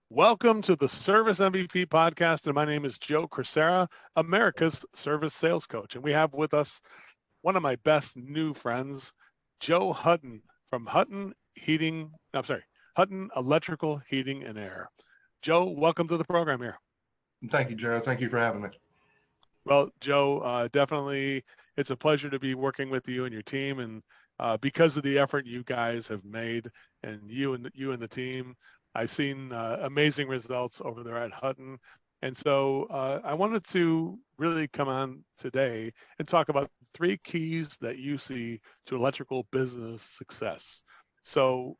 Welcome to the Service MVP podcast, and my name is Joe Crisara, America's service sales coach. And we have with us one of my best new friends, Joe Hutton from Hutton Electrical Heating and Air. Joe, welcome to the program here. Thank you, Joe. Thank you for having me. Well, Joe, definitely it's a pleasure to be working with you and your team, and because of the effort you guys have made, and you and the team, I've seen amazing results over there at Hutton. And so I wanted to really come on today and talk about three keys that you see to electrical business success. So,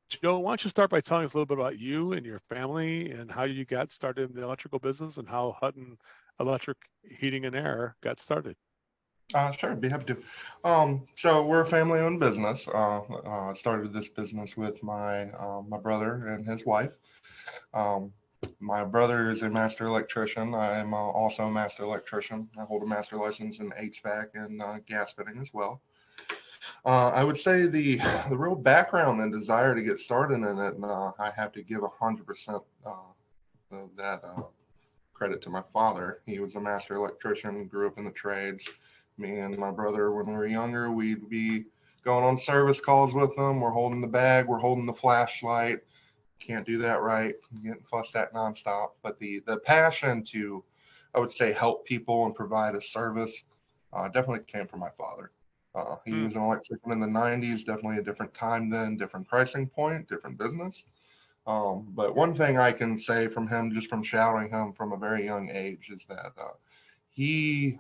Joe, why don't you start by telling us a little bit about you and your family and how you got started in the electrical business and how Hutton Electric Heating and Air got started? Sure, be happy to. So we're a family-owned business. I started this business with my brother and his wife. Um, my brother is a master electrician. I'm also a master electrician. I hold a master license in HVAC and gas fitting as well. I would say the real background and desire to get started in it, I have to give 100% of that credit to my father. He was a master electrician, grew up in the trades. Me and my brother, when we were younger, we'd be going on service calls with them. We're holding the bag, we're holding the flashlight. Can't do that right. Getting fussed at nonstop. But the passion to, I would say, help people and provide a service definitely came from my father. He Hmm. was an electrician in the 90s, definitely a different time then, different pricing point, different business. But one thing I can say from him, just from shadowing him from a very young age, is that he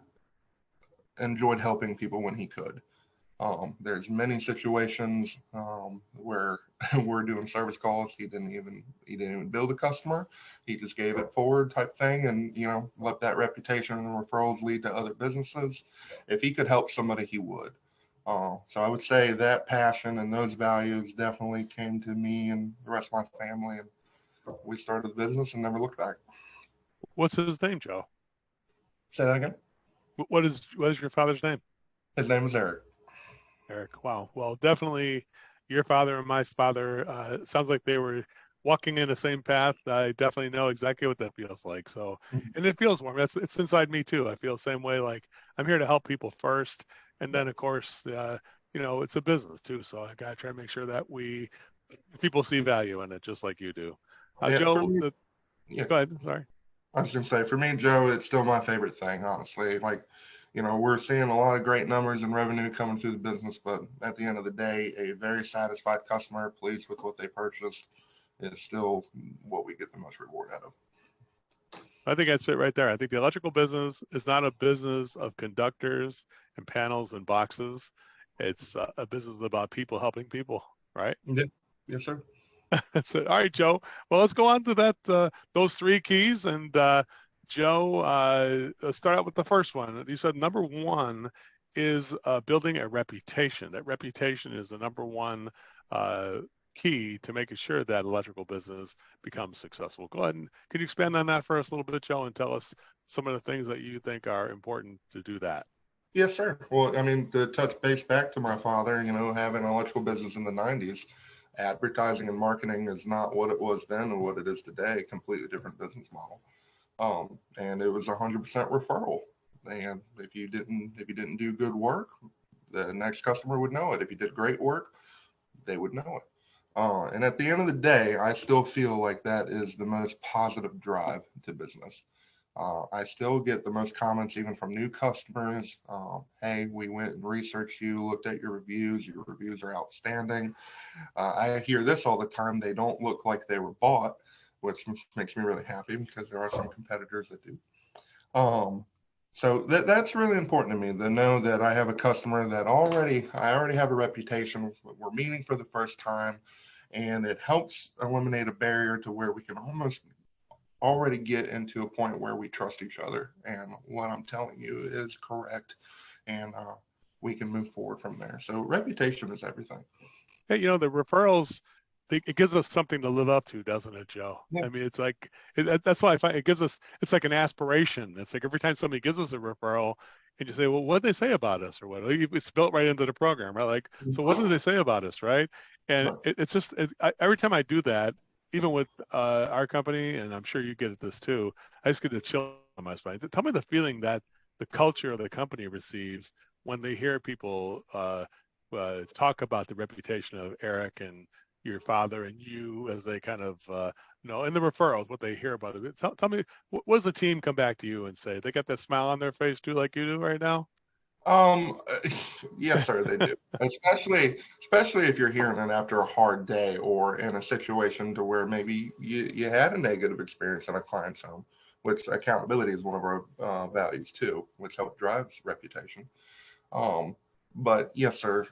enjoyed helping people when he could. There's many situations where we're doing service calls. He didn't even bill the customer. He just gave it forward type thing, and let that reputation and referrals lead to other businesses. If he could help somebody, he would. So I would say that passion and those values definitely came to me and the rest of my family, and we started the business and never looked back. What's his name, Joe? Say that again. What is your father's name? His name is Eric. Eric. Wow. Well, definitely your father and my father, sounds like they were walking in the same path. I definitely know exactly what that feels like. So, and it feels warm. It's inside me too. I feel the same way. Like I'm here to help people first. And then of course, it's a business too. So I got to try to make sure that people see value in it, just like you do. Yeah, for Joe, me, yeah, go ahead. Sorry. I was gonna say, for me, Joe, it's still my favorite thing, honestly. Like, we're seeing a lot of great numbers and revenue coming through the business, but at the end of the day, a very satisfied customer, pleased with what they purchased, is still what we get the most reward out of. I think that's it right there. I think the electrical business is not a business of conductors and panels and boxes. It's a business about people helping people, right? Yeah, yes, sir. That's it. All right, Joe. Well, let's go on to those three keys. And Joe, let's start out with the first one. You said number one is building a reputation. That reputation is the number one uh, key to making sure that electrical business becomes successful. Go ahead and can you expand on that for us a little bit, Joe, and tell us some of the things that you think are important to do that? Yes, sir. Well, I mean, to touch base back to my father, having an electrical business in the 90s, advertising and marketing is not what it was then and what it is today. Completely different business model. And it was 100% referral. And if you didn't do good work, the next customer would know it. If you did great work, they would know it. And at the end of the day, I still feel like that is the most positive drive to business. I still get the most comments even from new customers. Hey, we went and researched you, looked at your reviews. Your reviews are outstanding. I hear this all the time. They don't look like they were bought, which makes me really happy because there are some competitors that do. Um, so that's really important to me to know that I have a customer that I already have a reputation. We're meeting for the first time, and it helps eliminate a barrier to where we can almost already get into a point where we trust each other, and what I'm telling you is correct, and we can move forward from there. So reputation is everything. Hey, the referrals, it gives us something to live up to, doesn't it, Joe? Yeah. I mean, it's like that's why I find it gives us. It's like an aspiration. It's like every time somebody gives us a referral, and you say, "Well, what did they say about us?" or what? It's built right into the program, right? Like, so what did they say about us, right? And Right. it's just every time I do that, even with our company, and I'm sure you get at this too, I just get a chill on my spine. Tell me the feeling that the culture of the company receives when they hear people talk about the reputation of Eric and your father and you as they kind of, and the referrals, what they hear about it. Tell me, what does the team come back to you and say? They got that smile on their face too, like you do right now? Um, yes, sir, they do. Especially if you're hearing it after a hard day or in a situation to where maybe you had a negative experience in a client's home, which accountability is one of our values too, which help drives reputation. Um, but yes, sir,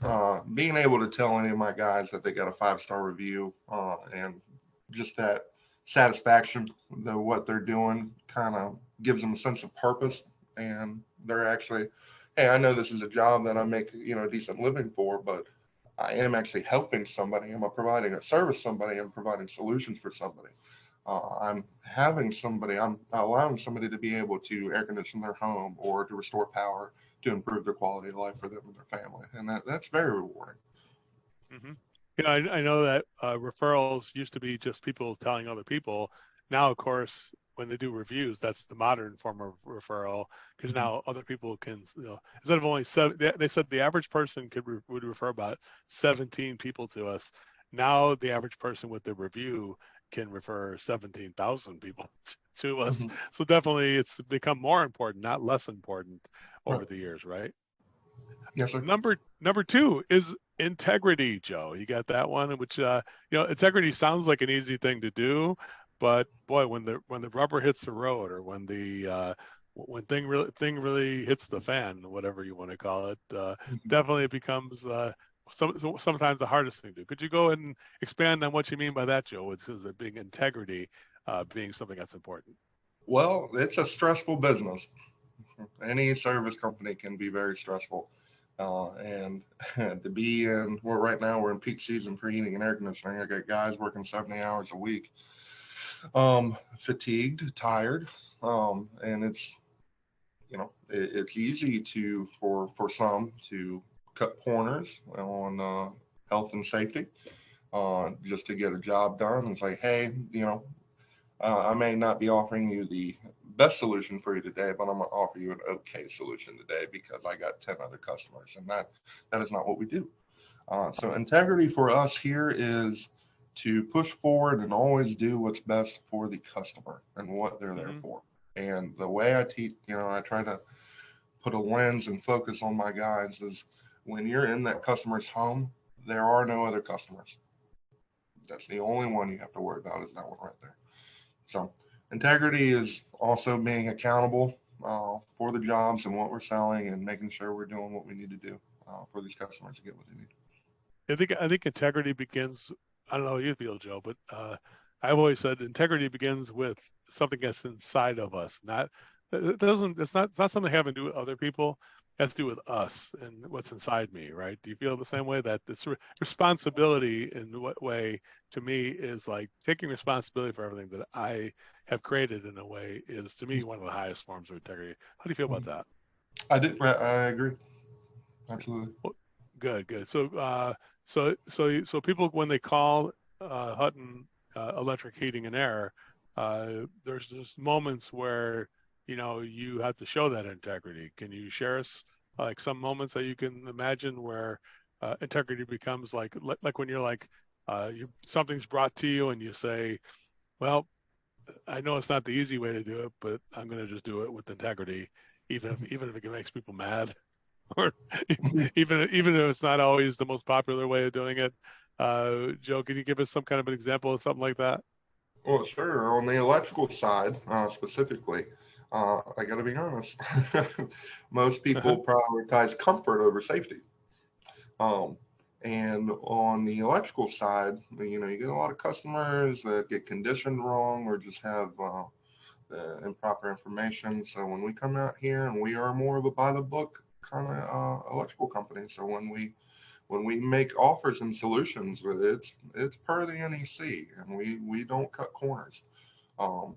being able to tell any of my guys that they got a 5-star review and just that satisfaction that what they're doing kind of gives them a sense of purpose, and they're actually, hey, I know this is a job that I make a decent living for, but I am actually helping somebody. I'm providing a service to somebody. I'm providing solutions for somebody. I'm allowing somebody to be able to air condition their home or to restore power to improve their quality of life for them and their family. And that's very rewarding. Mm-hmm. Yeah, I know that referrals used to be just people telling other people. Now, of course, when they do reviews, that's the modern form of referral because Mhm. now other people can, instead of only seven, they said the average person would refer about 17 people to us. Now, the average person with the review can refer 17,000 people to us. Mhm. So definitely, it's become more important, not less important Right. over the years, right? Yes, sir. Number two is integrity, Joe. You got that one, which integrity sounds like an easy thing to do, but boy, when the rubber hits the road, or when thing really hits the fan, whatever you want to call it, Mhm. definitely it becomes sometimes the hardest thing to do. Could you go ahead and expand on what you mean by that, Joe? With being integrity, being something that's important. Well, it's a stressful business. Any service company can be very stressful. And to be in, well, right now we're in peak season for heating and air conditioning. I got guys working 70 hours a week, fatigued, tired, and it's easy for some to cut corners on health and safety, just to get a job done and say, hey, I may not be offering you the best solution for you today, but I'm going to offer you an okay solution today because I got 10 other customers, and that is not what we do. So integrity for us here is to push forward and always do what's best for the customer and what they're there Mm-hmm. for. And the way I teach, I try to put a lens and focus on my guys is when you're in that customer's home, there are no other customers. That's the only one you have to worry about is that one right there. So integrity is also being accountable for the jobs and what we're selling and making sure we're doing what we need to do for these customers to get what they need. I think integrity begins. I don't know how you feel, Joe, but I've always said integrity begins with something that's inside of us. Not it doesn't. It's not something having to do with other people. It has to do with us and what's inside me, right? Do you feel the same way that this responsibility in what way to me is like taking responsibility for everything that I have created in a way is to me one of the highest forms of integrity. How do you feel about that? I agree. Absolutely. Well, good, good. So people when they call Hutton Electric Heating and Air, there's just moments where you have to show that integrity. Can you share us like some moments that you can imagine where integrity becomes like when you're like something's brought to you and you say, well, I know it's not the easy way to do it, but I'm going to just do it with integrity, even if it makes people mad. Or even if it's not always the most popular way of doing it. Joe, can you give us some kind of an example of something like that? Well, sure. On the electrical side, specifically, I got to be honest. Most people prioritize comfort over safety. Um, and on the electrical side, you get a lot of customers that get conditioned wrong or just have the improper information. So when we come out here, and we are more of a by the book kind of electrical company, so when we make offers and solutions, it's per the NEC, and we don't cut corners. Um,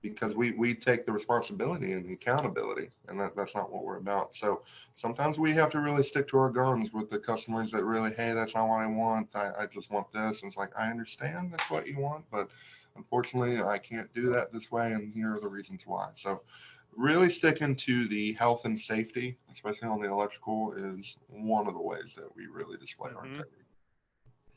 because we take the responsibility and the accountability, and that's not what we're about. So sometimes we have to really stick to our guns with the customers that really, hey, that's not what I want. I just want this. And it's like, I understand that's what you want, but unfortunately I can't do that this way, and here are the reasons why. So really sticking to the health and safety, especially on the electrical, is one of the ways that we really display our Mm-hmm. integrity.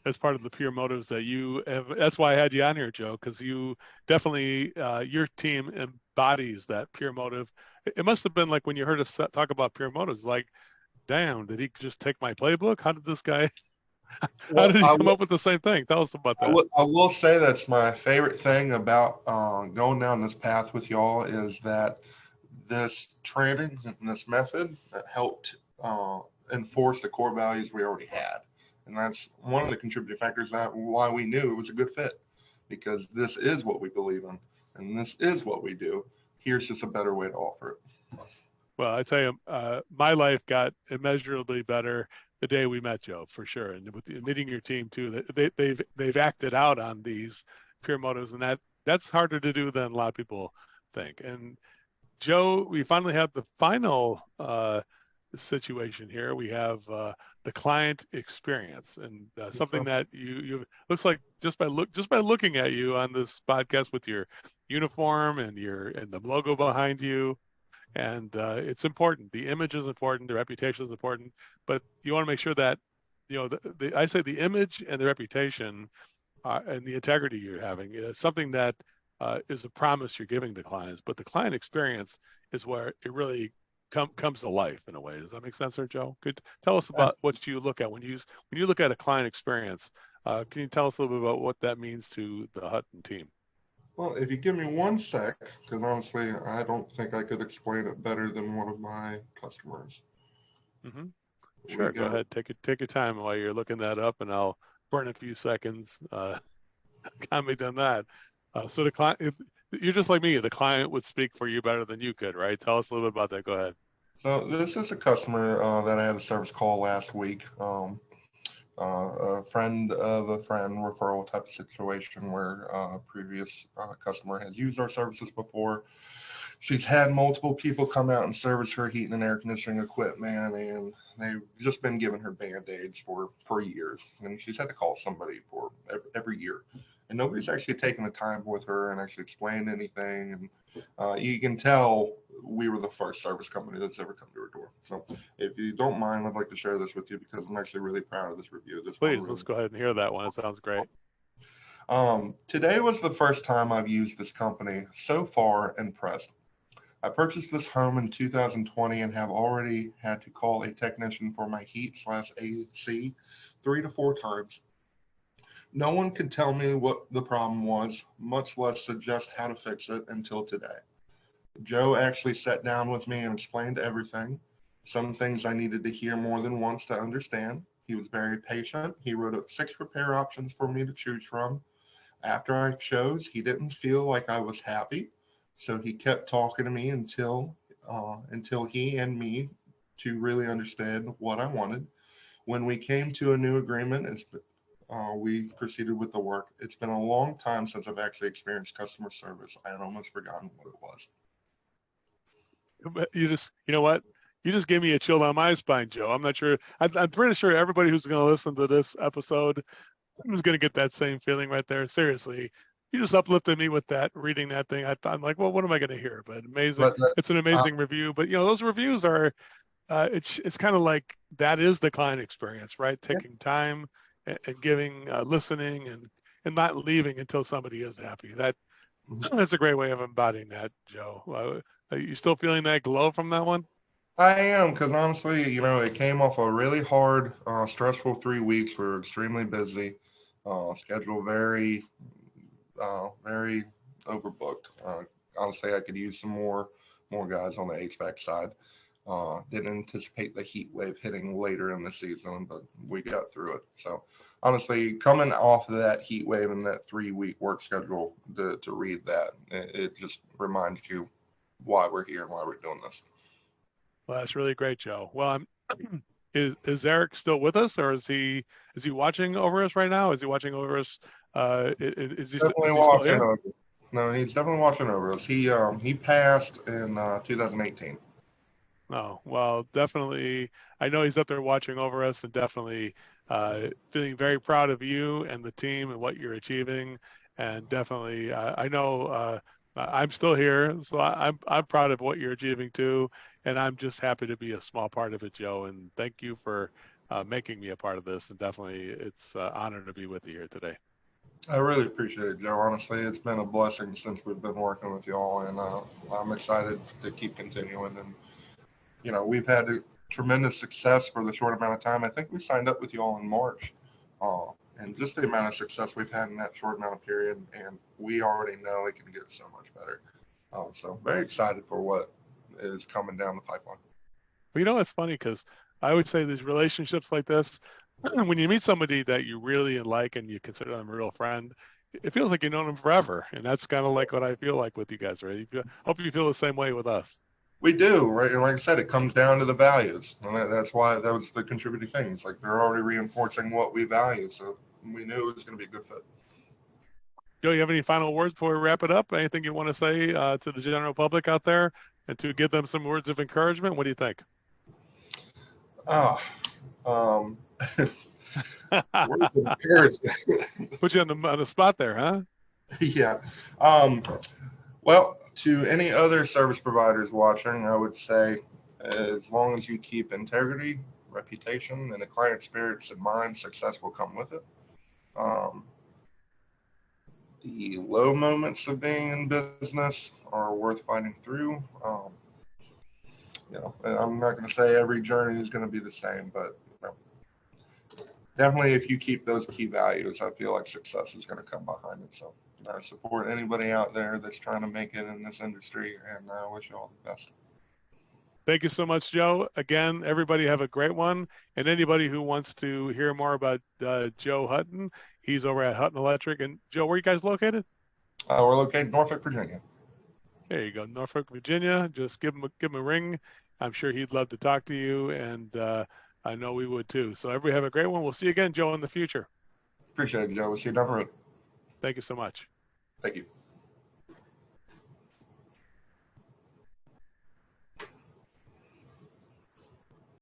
As part of the pure motives that you have. That's why I had you on here, Joe, because you definitely, your team embodies that pure motive. It must have been like when you heard us talk about pure motives, like, damn, did he just take my playbook? How did this guy, how Well, did he come up with the same thing? Tell us about that. I will say that's my favorite thing about going down this path with y'all is that this training and this method helped enforce the core values we already had. And that's one of the contributing factors that why we knew it was a good fit, because this is what we believe in and this is what we do. Here's just a better way to offer it. Well, I tell you, my life got immeasurably better the day we met, Joe, for sure. And with meeting your team too, they've acted out on these pure motives, and that's harder to do than a lot of people think. And Joe, we finally have the final situation here. We have the client experience, and something So, that you looks like just by looking at you on this podcast with your uniform and the logo behind you, and it's important. The image is important. The reputation is important, but you want to make sure that I say the image and the reputation and the integrity you're having is something that is a promise you're giving to clients. But the client experience is where it really comes to life in a way. Does that make sense, there, Joe? Could tell us about what you look at when you look at a client experience. Can you tell us a little bit about what that means to the Hutton team? well, if you give me one sec, because honestly, I don't think I could explain it better than one of my customers. Mm-hmm. We Sure, go got ahead. Take your time while you're looking that up, and I'll burn a few seconds. Comment on that. So the client, if you're just like me, the client would speak for you better than you could, right? Tell us a little bit about that. Go ahead. So this is a customer that I had a service call last week. A friend of a friend referral type of situation where a previous customer has used our services before. She's had multiple people come out and service her heating and air conditioning equipment, and they've just been giving her band-aids for years. And she's had to call somebody for every year. And nobody's actually taken the time with her and actually explained anything. And you can tell we were the first service company that's ever come to her door. So if you don't mind, I'd like to share this with you because I'm actually really proud of this review. This one Please, really. let's go ahead and hear that one. It sounds great. Today was the first time I've used this company. So far, impressed. I purchased this home in 2020 and have already had to call a technician for my heat/AC 3 to 4 times. No one could tell me what the problem was, much less suggest how to fix it until today. Joe actually sat down with me and explained everything. Some things I needed to hear more than once to understand. He was very patient. He wrote up 6 repair options for me to choose from. After I chose, he didn't feel like I was happy, so he kept talking to me until he and me to really understand what I wanted. When we came to a new agreement, we proceeded with the work. It's been a long time since I've actually experienced customer service. I had almost forgotten what it was. You know what? You just gave me a chill down my spine, Joe. I'm not sure. I'm pretty sure everybody who's going to listen to this episode is going to get that same feeling right there. Seriously, you just uplifted me with that, reading that thing. I'm like, well, what am I going to hear? But amazing. But It's an uh, amazing review. But those reviews are, it's kind of like that is the client experience, right? Taking time and giving, listening, and not leaving until somebody is happy. That's a great way of embodying that, Joe. Are you still feeling that glow from that one? I am, because honestly, it came off a really hard, stressful 3 weeks. We were extremely busy, schedule very overbooked. Honestly, I could use some more guys on the HVAC side. Didn't anticipate the heat wave hitting later in the season, but we got through it. So honestly, coming off of that heat wave and that 3 week work schedule to read that, it just reminds you why we're here and why we're doing this. Well, that's really great, Joe. Well, is Eric still with us, or is he watching over us right now? Is he watching over us? Is he Definitely is he still watching here? over. No, he's definitely watching over us. He passed in 2018. Oh, well, definitely. I know he's up there watching over us and definitely feeling very proud of you and the team and what you're achieving. And definitely, I know I'm still here, so I'm proud of what you're achieving too. And I'm just happy to be a small part of it, Joe. And thank you for making me a part of this. And definitely, it's an honor to be with you here today. I really appreciate it, Joe. Honestly, it's been a blessing since we've been working with y'all, and I'm excited to keep continuing. And we've had a tremendous success for the short amount of time. I think we signed up with y'all in March, uh, and just the amount of success we've had in that short amount of period, and we already know it can get so much better. So very excited for what is coming down the pipeline. Well, it's funny because I always say these relationships like this, when you meet somebody that you really like and you consider them a real friend, it feels like you've known them forever. And that's kind of like what I feel like with you guys, right? Hope you feel the same way with us. We do, right? And like I said, it comes down to the values, and that's why that was the contributing thing. It's like they're already reinforcing what we value, so we knew it was going to be a good fit. Joe, you have any final words before we wrap it up? Anything you want to say to the general public out there and to give them some words of encouragement? What do you think? Ah, um, words of encouragement. Put you on the spot there, huh? Yeah. Um, well, to any other service providers watching, I would say as long as you keep integrity, reputation, and the client spirits in mind, success will come with it. Um, the low moments of being in business are worth fighting through. And I'm not going to say every journey is going to be the same, but definitely if you keep those key values, I feel like success is going to come behind it. So I support anybody out there that's trying to make it in this industry, and I wish you all the best. Thank you so much, Joe. Again, everybody have a great one. And anybody who wants to hear more about Joe Hutton, he's over at Hutton Electric. And Joe, where are you guys located? We're located in Norfolk, Virginia. There you go, Norfolk, Virginia. Just give him a ring. I'm sure he'd love to talk to you, and I know we would too. So everybody have a great one. We'll see you again, Joe, in the future. Appreciate it, Joe. We'll see you down the road. Thank you so much. Thank you.